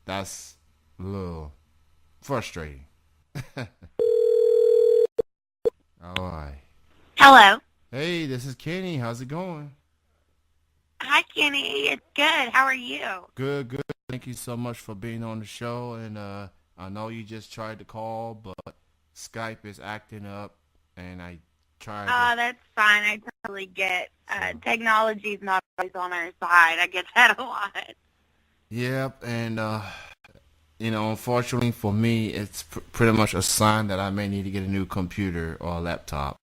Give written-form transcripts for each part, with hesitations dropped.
That's a little frustrating. All right. Hello. Hey, this is Kenny. How's it going? Hi, Kenny. It's good. How are you? Good, good. Thank you so much for being on the show. And I know you just tried to call, but Skype is acting up, and I tried to. That's fine. I totally get So, technology's not always on our side. I get that a lot. yep. And unfortunately for me, it's pretty much a sign that I may need to get a new computer or a laptop.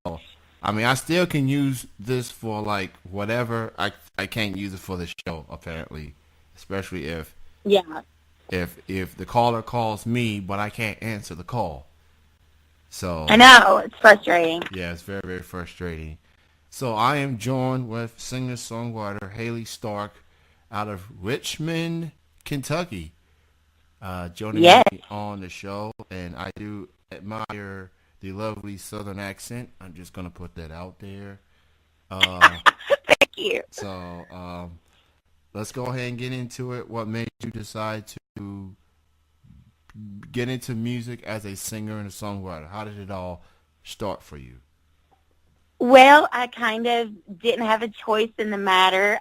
Oh, I mean, I still can use this for like whatever. I can't use it for the show apparently, especially Yeah, if the caller calls me, but I can't answer the call. I So know. It's frustrating. yeah, it's very very frustrating. So I am joined with singer songwriter Haley Stark out of Richmond, Kentucky, joining me Yes. on the show, and I do admire the lovely Southern accent. I'm just gonna put that out there. Uh, Thank you. so let's go ahead and get into it. What made you decide to get into music as a singer and a songwriter? How did it all start for you? Well, I kind of didn't have a choice in the matter.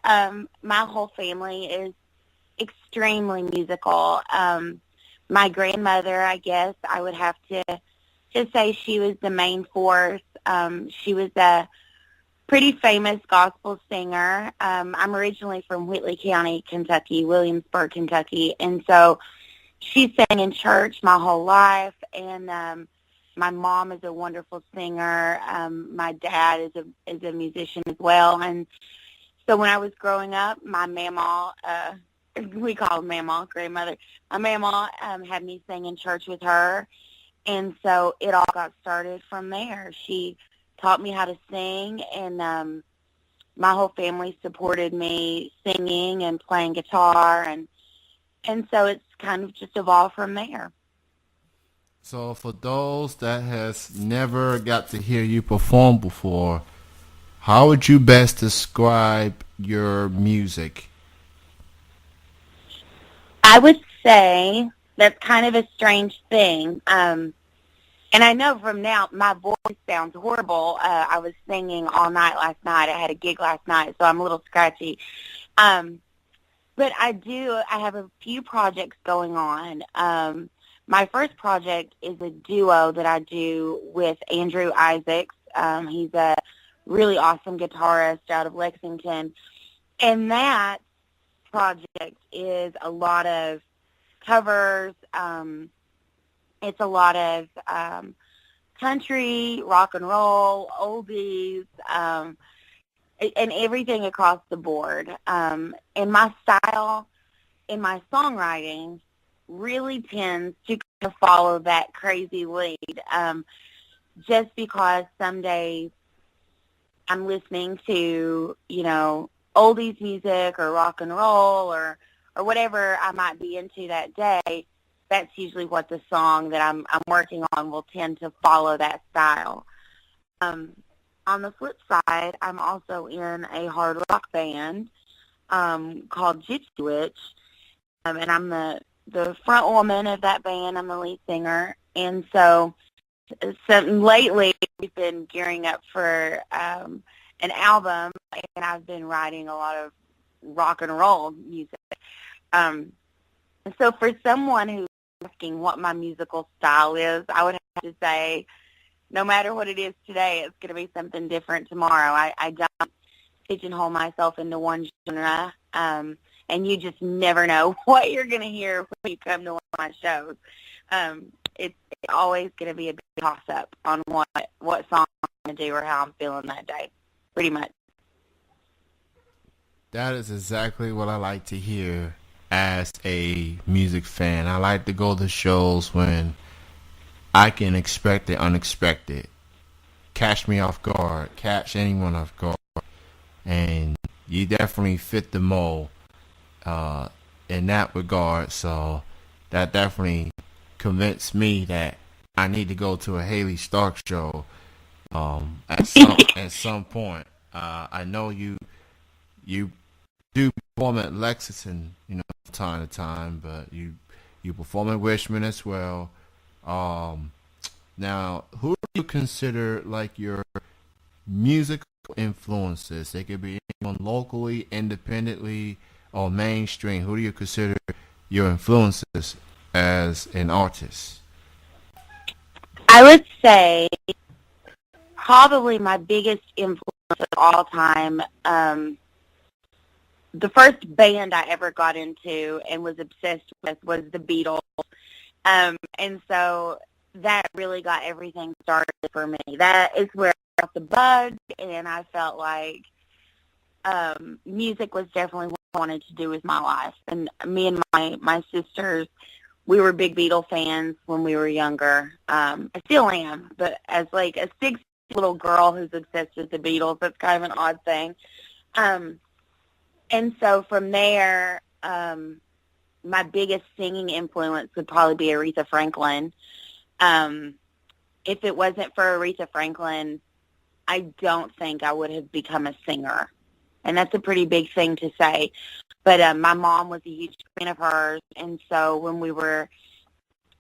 My whole family is extremely musical. My grandmother, I guess, I would have to say she was the main force. She was a pretty famous gospel singer. I'm originally from Whitley County, Kentucky, Williamsburg, Kentucky, and so she sang in church my whole life. And my mom is a wonderful singer. My dad is a musician as well. And so when I was growing up, my mama, we call her mama, grandmother, my mama had me sing in church with her. And so it all got started from there. She taught me how to sing, and my whole family supported me singing and playing guitar, and so it's kind of just evolved from there. So for those that has never got to hear you perform before, how would you best describe your music? I would say that's kind of a strange thing. And I know from now my voice sounds horrible. I was singing all night last night. I had a gig last night, so I'm a little scratchy. Um, but I have a few projects going on. My first project is a duo that I do with Andrew Isaacs. He's a really awesome guitarist out of Lexington. And that project is a lot of covers. It's a lot of country, rock and roll, oldies, and everything across the board. And my style in my songwriting really tends to kind of follow that crazy lead, just because some days I'm listening to, oldies music or rock and roll or whatever I might be into that day. That's usually what the song that I'm working on will tend to follow that style. Um, on the flip side, I'm also in a hard rock band called Gypsy Witch, and I'm the front woman of that band. I'm the lead singer, and so lately we've been gearing up for an album, and I've been writing a lot of rock and roll music. Um, so for someone who's asking what my musical style is, I would have to say no matter what it is today, it's going to be something different tomorrow. I don't pigeonhole myself into one genre, and you just never know what you're going to hear when you come to one of my shows. It's always going to be a big toss-up on what song I'm going to do or how I'm feeling that day, pretty much. That is exactly what I like to hear as a music fan. I like to go to shows when I can expect the unexpected. Catch me off guard, catch anyone off guard, and you definitely fit the mold uh, in that regard. So that definitely convinced me that I need to go to a Haley Stark show at some point. I know you do perform at Lexington, from time to time, but you perform at Richmond as well. Um, Now, who do you consider like your musical influences? They could be anyone locally, independently, or mainstream. Who do you consider your influences as an artist? I would say probably my biggest influence of all time, the first band I ever got into and was obsessed with was the Beatles. And so that really got everything started for me. That is where I got the bug, and I felt like music was definitely what I wanted to do with my life. And me and my sisters, we were big Beatle fans when we were younger. I still am, but as like a 6 little girl who's obsessed with the Beatles, that's kind of an odd thing. And so from there, my biggest singing influence would probably be Aretha Franklin. If it wasn't for Aretha Franklin, I don't think I would have become a singer. And that's a pretty big thing to say. But my mom was a huge fan of hers, and so when we were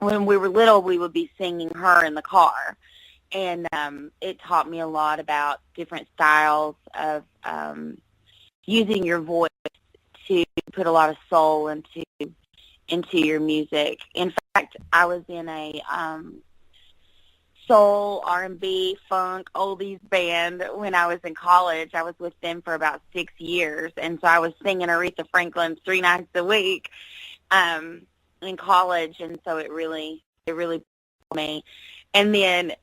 little, we would be singing her in the car. And it taught me a lot about different styles of using your voice to put a lot of soul into your music. In fact, I was in a soul, R&B, funk, oldies band when I was in college. I was with them for about 6 years, and so I was singing Aretha Franklin 3 nights a week in college, and so it really pulled me. And then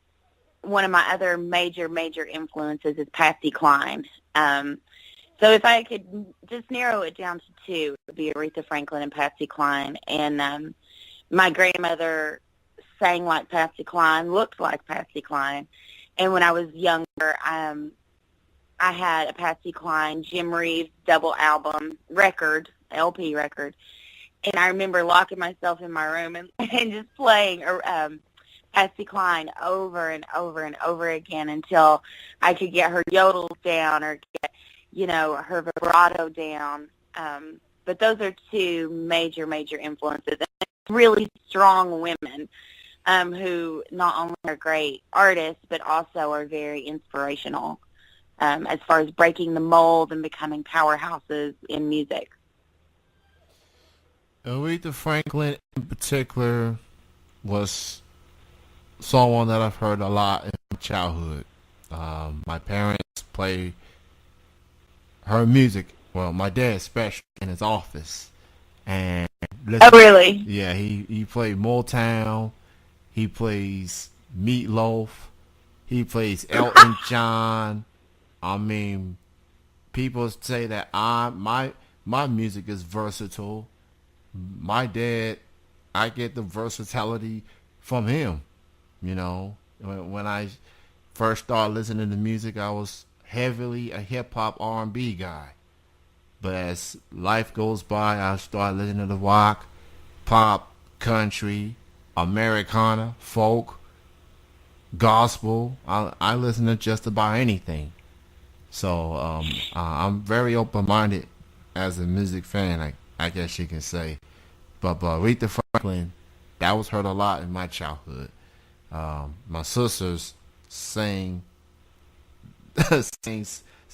one of my other major influences is Patsy Cline. So if I could just narrow it down to two, it would be Aretha Franklin and Patsy Cline. And my grandmother sang like Patsy Cline, looked like Patsy Cline. And when I was younger, I had a Patsy Cline Jim Reeves double album record, LP record. And I remember locking myself in my room and just playing Patsy Cline over and over and over again until I could get her yodels down or get, her vibrato down. But those are two major influences. And really strong women who not only are great artists, but also are very inspirational as far as breaking the mold and becoming powerhouses in music. Aretha Franklin in particular was someone that I've heard a lot in my childhood. My parents play her music, well, my dad especially, in his office. And listen, Oh, really? yeah, he played Motown, he plays Meatloaf, he plays Elton John. I mean, people say that my music is versatile. My dad, I get the versatility from him. When I first started listening to music, I was heavily a hip hop R&B guy. But as life goes by, I start listening to rock, pop, country, Americana, folk, gospel. I listen to just about anything. So I'm very open-minded as a music fan, I guess you can say. But Aretha Franklin, that was heard a lot in my childhood. My sisters sang,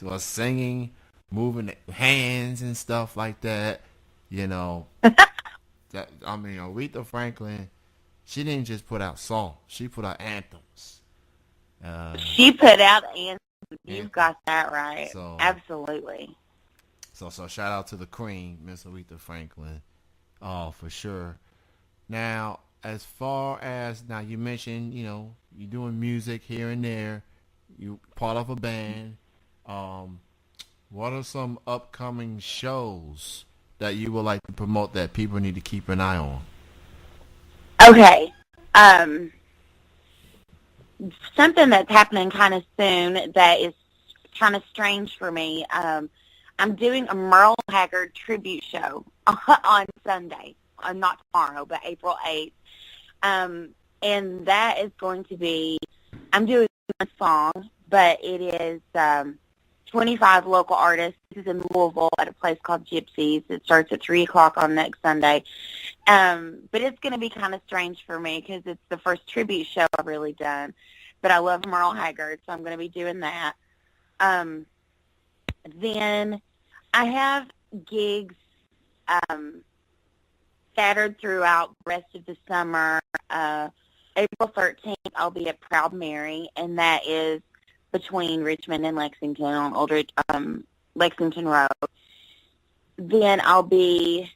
was singing, moving hands and stuff like that. Aretha Franklin, she didn't just put out songs; she put out anthems. She put out anthems. You've got that right. So, absolutely. So shout out to the Queen, Miss Aretha Franklin. Oh, for sure. Now, as far as you mentioned, you're doing music here and there. You part of a band. What are some upcoming shows that you would like to promote that people need to keep an eye on? Okay. Something that's happening kind of soon that is kind of strange for me. I'm doing a Merle Haggard tribute show on Sunday. Not tomorrow, but April 8th. And that is going to be, I'm doing a song, but it is 25 local artists. This is in Louisville at a place called Gypsies. It starts at 3 o'clock on next Sunday. But it's going to be kind of strange for me because it's the first tribute show I've really done. But I love Merle Haggard, so I'm going to be doing that. Then I have gigs scattered throughout the rest of the summer. April 13th, I'll be at Proud Mary, and that is between Richmond and Lexington on Lexington Road. Then I'll be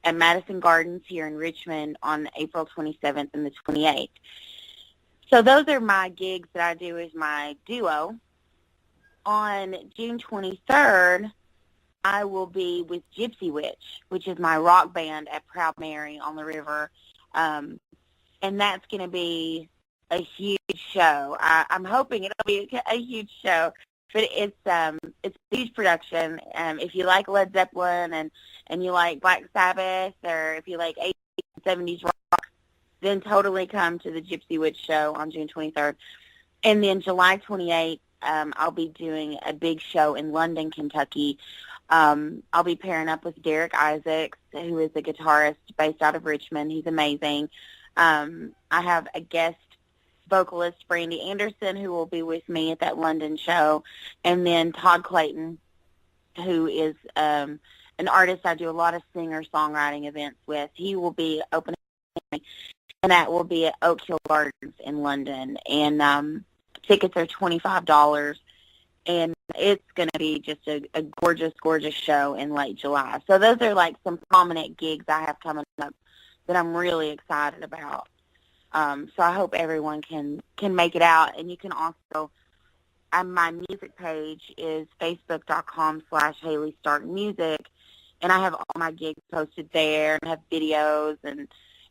at Madison Gardens here in Richmond on April 27th and the 28th. So those are my gigs that I do as my duo. On June 23rd, I will be with Gypsy Witch, which is my rock band at Proud Mary on the river. And that's going to be a huge show. I'm hoping it'll be a huge show, but it's a huge production. If you like Led Zeppelin and you like Black Sabbath, or if you like 80s and 70s rock, then totally come to the Gypsy Witch show on June 23rd. And then July 28th, I'll be doing a big show in London, Kentucky. I'll be pairing up with Derek Isaacs, who is a guitarist based out of Richmond. He's amazing. I have a guest vocalist, Brandy Anderson, who will be with me at that London show, and then Todd Clayton, who is an artist I do a lot of singer-songwriting events with. He will be opening, and that will be at Oak Hill Gardens in London, and tickets are $25, and it's going to be just a gorgeous, gorgeous show in late July. So those are like some prominent gigs I have coming up that I'm really excited about. So I hope everyone can make it out. And you can also, my music page is facebook.com/HaleyStarkMusic, and I have all my gigs posted there, and I have videos, and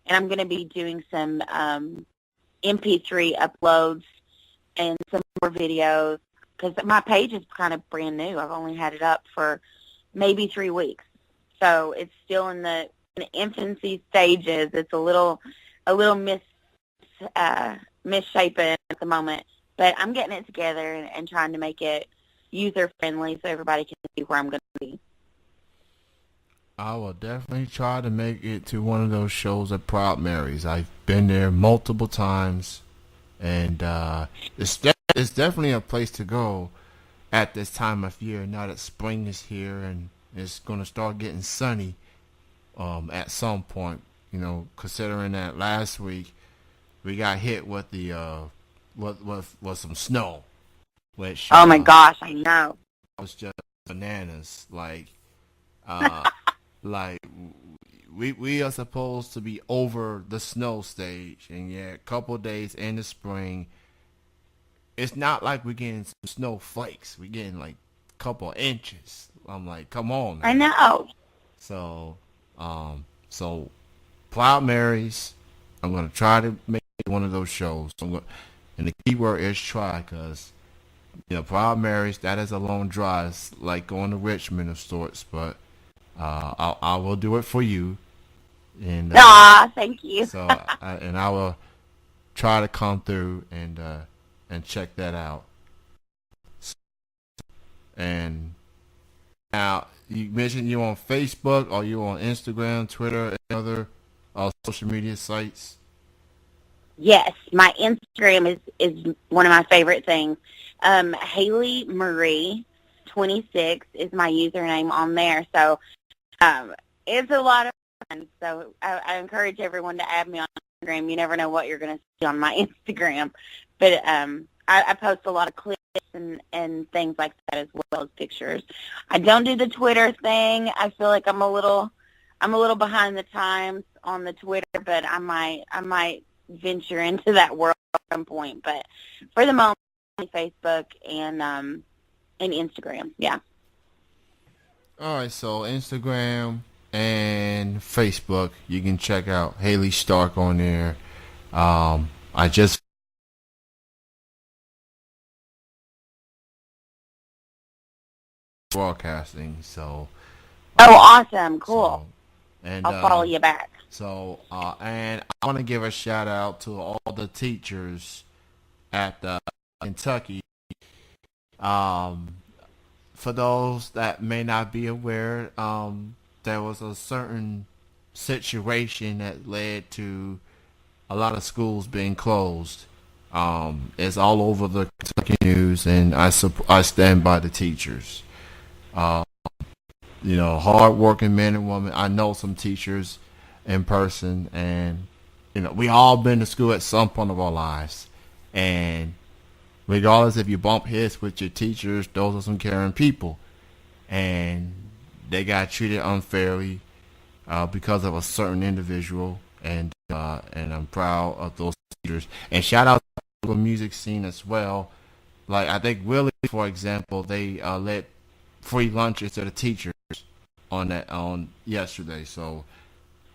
I'm going to be doing some MP3 uploads and some more videos, because my page is kind of brand new. I've only had it up for maybe 3 weeks. So it's still in the infancy stages. It's a little misshapen at the moment, but I'm getting it together and trying to make it user-friendly so everybody can see where I'm going to be. I will definitely try to make it to one of those shows at Proud Mary's. I've been there multiple times, and it's definitely a place to go at this time of year. Now that spring is here and it's going to start getting sunny at some point, considering that last week we got hit with the with some snow, which oh my gosh, I know, was just bananas. Like we are supposed to be over the snow stage, and a couple days in the spring, it's not like we're getting some snowflakes. We're getting like a couple inches. I'm like, come on, man. I know. So Proud Mary's, I'm gonna try to make one of those shows. And the key word is try, because Proud Mary's, that is a long drive. It's like going to Richmond of sorts, but I will do it for you. And thank you. So I will try to come through and check that out. And now you mentioned you're on Facebook, or you on Instagram, Twitter, and other social media sites. Yes, my Instagram is one of my favorite things. Haley Marie 26 is my username on there. So it's a lot of fun. So I encourage everyone to add me on Instagram. You never know what you're going to see on my Instagram. But I post a lot of clips and things like that, as well as pictures. I don't do the Twitter thing. I feel like I'm a little behind the times on the Twitter, but I might venture into that world at some point. But for the moment, Facebook and Instagram. Yeah. All right, so Instagram and Facebook, you can check out Haley Stark on there. I just broadcasting, so awesome, cool. So, and I'll follow you back. So and I want to give a shout out to all the teachers at Kentucky. for those that may not be aware, there was a certain situation that led to a lot of schools being closed. It's all over the Kentucky news, and I stand by the teachers. Uh, hard-working men and women. I know some teachers in person, and we all been to school at some point of our lives, and regardless if you bump heads with your teachers, those are some caring people, and they got treated unfairly because of a certain individual, and I'm proud of those teachers. And shout out to the local music scene as well. Like I think Willie, for example, they let free lunches to the teachers on yesterday, so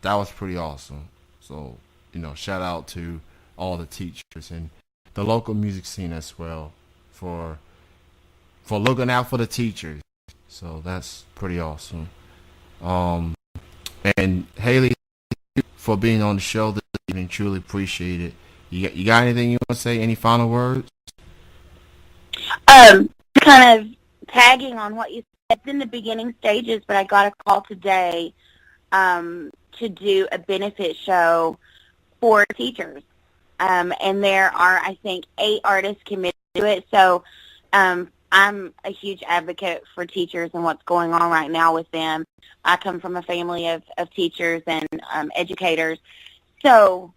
that was pretty awesome. So shout out to all the teachers and the local music scene as well for looking out for the teachers. So that's pretty awesome. Um, and Haley, for being on the show this evening, truly appreciate it. You got anything you want to say? Any final words? Kind of tagging on what you said. It's in the beginning stages, but I got a call today to do a benefit show for teachers. And there are, I think, 8 artists committed to it. So I'm a huge advocate for teachers and what's going on right now with them. I come from a family of teachers and educators. So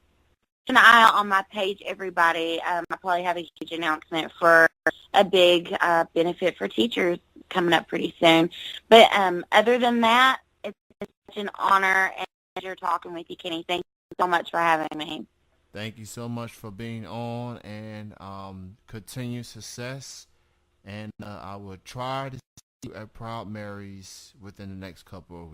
keep an eye out on my page, everybody. I probably have a huge announcement for a big benefit for teachers coming up pretty soon. But other than that, it's such an honor and pleasure talking with you, Kenny. Thank you so much for having me. Thank you so much for being on, and continue success. And I will try to see you at Proud Mary's within the next couple of weeks.